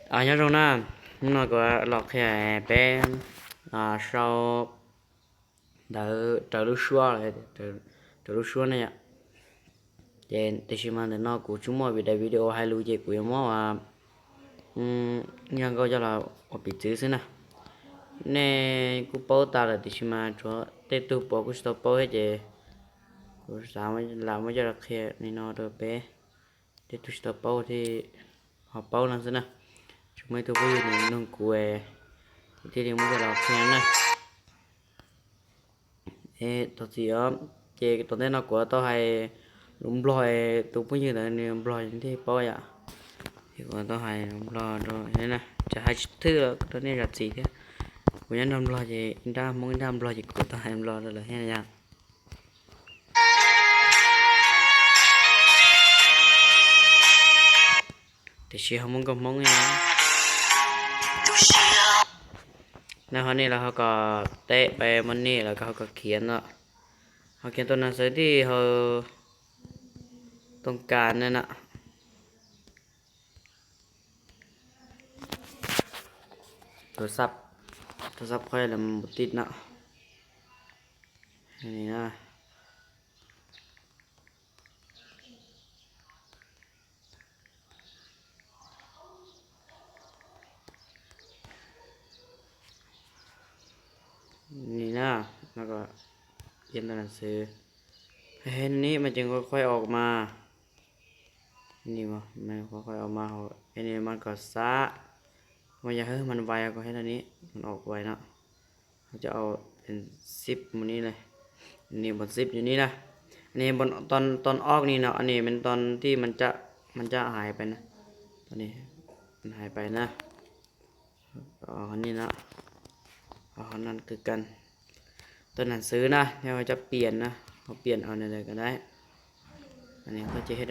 nhớ trong na nó có lọc hè bé sau đỡ đỡ lúc xưa này đỡ lúc xưa này ạ thì xem mà nó của chúng moi về video hay lưu gì của em mà nhưng có cho là ở bị chữ thế nào nè cú bảo ta là thì xem mà cho tết tu bảo cú stop bảo hết chứ cú sao mà làm mới cho là khi nên nó được bé tết tu stop bảo thì họ bảo làm thế nào chúng mấy tôi bây giờ nó cú thì đi mua cái lọc xe này tôi chỉ chế tôi thấy nó của tôi hay đúng rồi tôi cũng như là đúng rồi những thế bao ạ thì còn tôi hay đúng rồi thế này chả hai thứ là tôi nên đặt gì thế của nhân đúng rồi gì ra muốn ra rồi gì của tôi hay rồi là thế này thì chỉ không muốn có món nha nào hôm nay là họ có tệ về món này là họ có khiển đó họ khiển tôi nói thì họต้องการนั่นน่ะโทรศัพท์ค่อยแล้วมันบ่ติดเนาะนี่นะนี่นะแล้วก็เรียนตัวหนังสือเห็นนี้มันจึงค่อยๆออกมานี่วะมันค่อยๆออกมาอันนี้มันก็ซะมันอย่าให้มันไวก็ให้อันนี้มันออกไวเนาะเราจะเอาเป็น10มันนี้เลยนี่บน10อยู่นี่นะอันนี้บนตอนออกนี่เนาะอันนี้เป็นตอนที่มันจะหายไปนะตอนนี้มันหายไปนะอันนี้นะอันนั้นคือกันตัวหนังสือนะเดี๋ยวจะเปลี่ยนนะเขาเปลี่ยนเอาในเลยก็ได้อันนี้เขาจะให้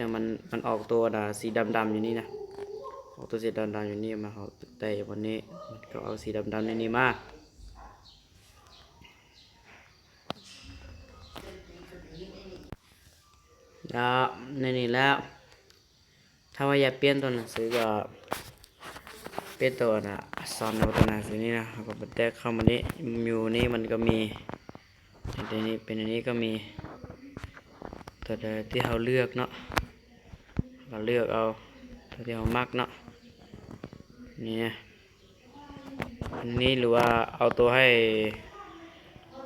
มันออกตัวสีดำๆอยู่นี่นะออกตัวสีดำๆอยู่นี่มาเขาแต่วันนี้มันก็เอาสีดำๆในนี้มาแล้วในนี้แล้วถ้าว่าอยากเปลี่ยนตัวหนังสือก็เปลี่ยนตัวสอนในตัวหนังสือนี่นะเขาก็ไปแตะเข้ามานี้อยู่นี่มันก็มีในนี้เป็นอันนี้ก็มีตัวที่เขาเลือกเนาะเราเลือกเอาตัวที่เขามักเนาะนี่อันนี้หรือว่าเอาตัวให้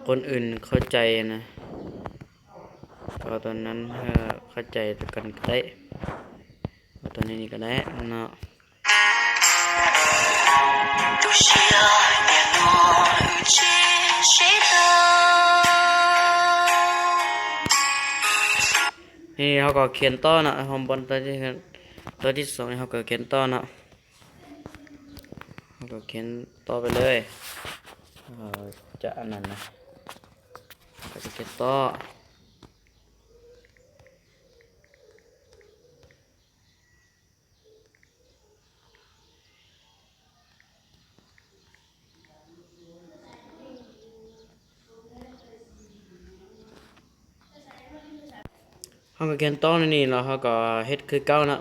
คนอื่นเข้าใจนะก็ตัวนั้นเข้าใจกันก็ได้เอาตัวนี้ก็ได้เนาะนี่เขาก็เขียนต่อนะฮอมบอลตัวที่2นี่เขาก็เขียนต่อนะเขาก็เขียนต่อไปเลยจะอันนั้นนะเขาจะเขียนต่อเขาก็เขียนต่อนี่แล้วเขาก็เฮ็ดคือเก่านะ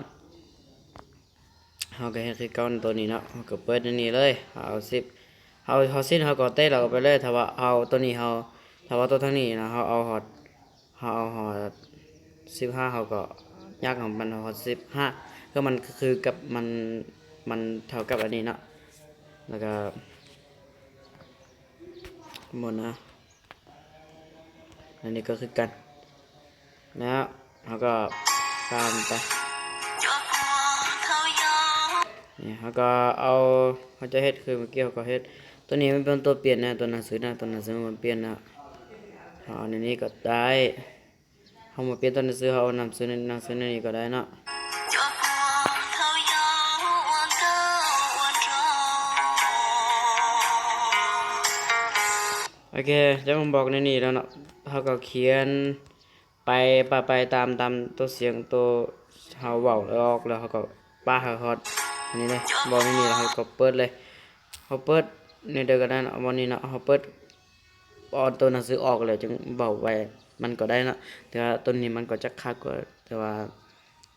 เขาก็เฮ็ดคือเก่าตัวนี้นะเขาก็เปิดนี่เลยเอา10เขาสิ้นเขาก็เตะเราไปเลยถ้าว่าเอาตัวนี้เขาถ้าว่าตัวทั้งนี้นะเขาเอาหอด15เขาก็ยากของมันหอด15ก็มันคือกับมันเท่ากับอันนี้นะแล้วก็หมดนะอันนี้ก็คือกันแล้วเขาก็ตามไปนี่เขาก็เขาจะเฮ็ดคือเมื่อกี้เขาก็เฮ็ดตัวนี้มันเป็นตัวเปลี่ยนนะตัวหนังสือนะตัวหนังสือมันเปลี่ยนนะเอาในนี้ก็ได้เขามาเปลี่ยนตัวหนังสือเขาเอาหนังสือในนี้ก็ได้เนาะโอเคจะผมบอกในนี้แล้วเนาะเขาก็เขียนไปตามตัวเสียงตัวเขาเว้าออกแล้วเขาก็ป้าเขาฮอดอันนี้เลยบอกในนี้แล้วเขาก็เปิดเลยเขาเปิดในเดียวกันนะวันนี้เนาะเขาเปิดเอาตัวหนังสือออกเลยจึงเบาไปมันก็ได้นะแต่ว่าตัวนี้มันก็จะคักกว่าแต่ว่า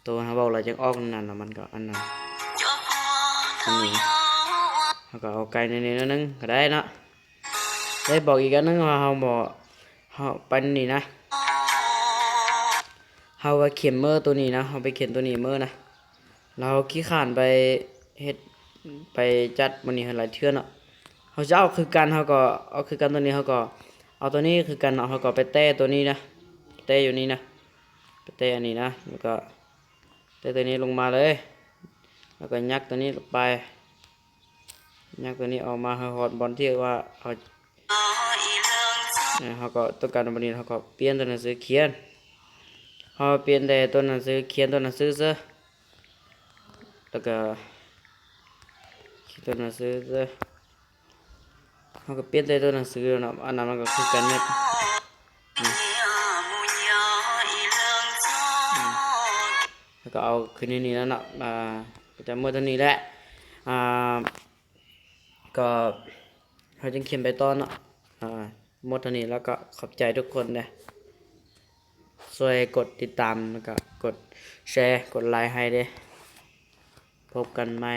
ตัวเขาเบาเลยจึงออกนั่นนะมันก็อันนั้น อันนี้เขาก็เอาไก่ในนี้นิดนึงก็ได้เนาะได้บอกอีกอันนึงว่าเขาบอกเขาปันนี่นะเขาว่าเข็มเมอร์ตัวนี้นะเขาไปเข็มตัวนี้เมอร์นะเราขี้ขานไปเฮ็ดไปจัดมันนี่หลายเทื่อเนาะเขาจะเอาคือกันเขาก็เอาคือกันตัวนี้เขาก็เอาตัวนี้คือกันเนาะเขาก็ไปแต้ตัวนี้นะแต้อยู่นี่นะไปแต้อันนี้นะแล้วก็แต้ตัวนี้ลงมาเลยแล้วก็ยักตัวนี้ลงไปยักตัวนี้ออกมาให้ฮอดบอลที่ว่าเขาเนี่ยเขาก็ต้องการบอลนี้เขาก็เปลี่ยนตัวหนังสือเขียนเขาเปลี่ยนแต่ตัวหนังสือเขียนตัวหนังสือซะแล้วก็ตัวหนังสือซะเขาก็เปลี่ยนแต่ตัวหนังสือเนาะอันนั้นมันก็คือกันเนี่ยแล้วก็เอาขึ้นนี่แล้วเนาะประจำเมื่อเท่านี้แหละอ่าก็เขาจึงเขียนไปตอนเนาะหมดเท่านี้แล้วก็ขอบใจทุกคนนะช่วยกดติดตามแล้วก็กดแชร์กดไลค์ให้เด้พบกันใหม่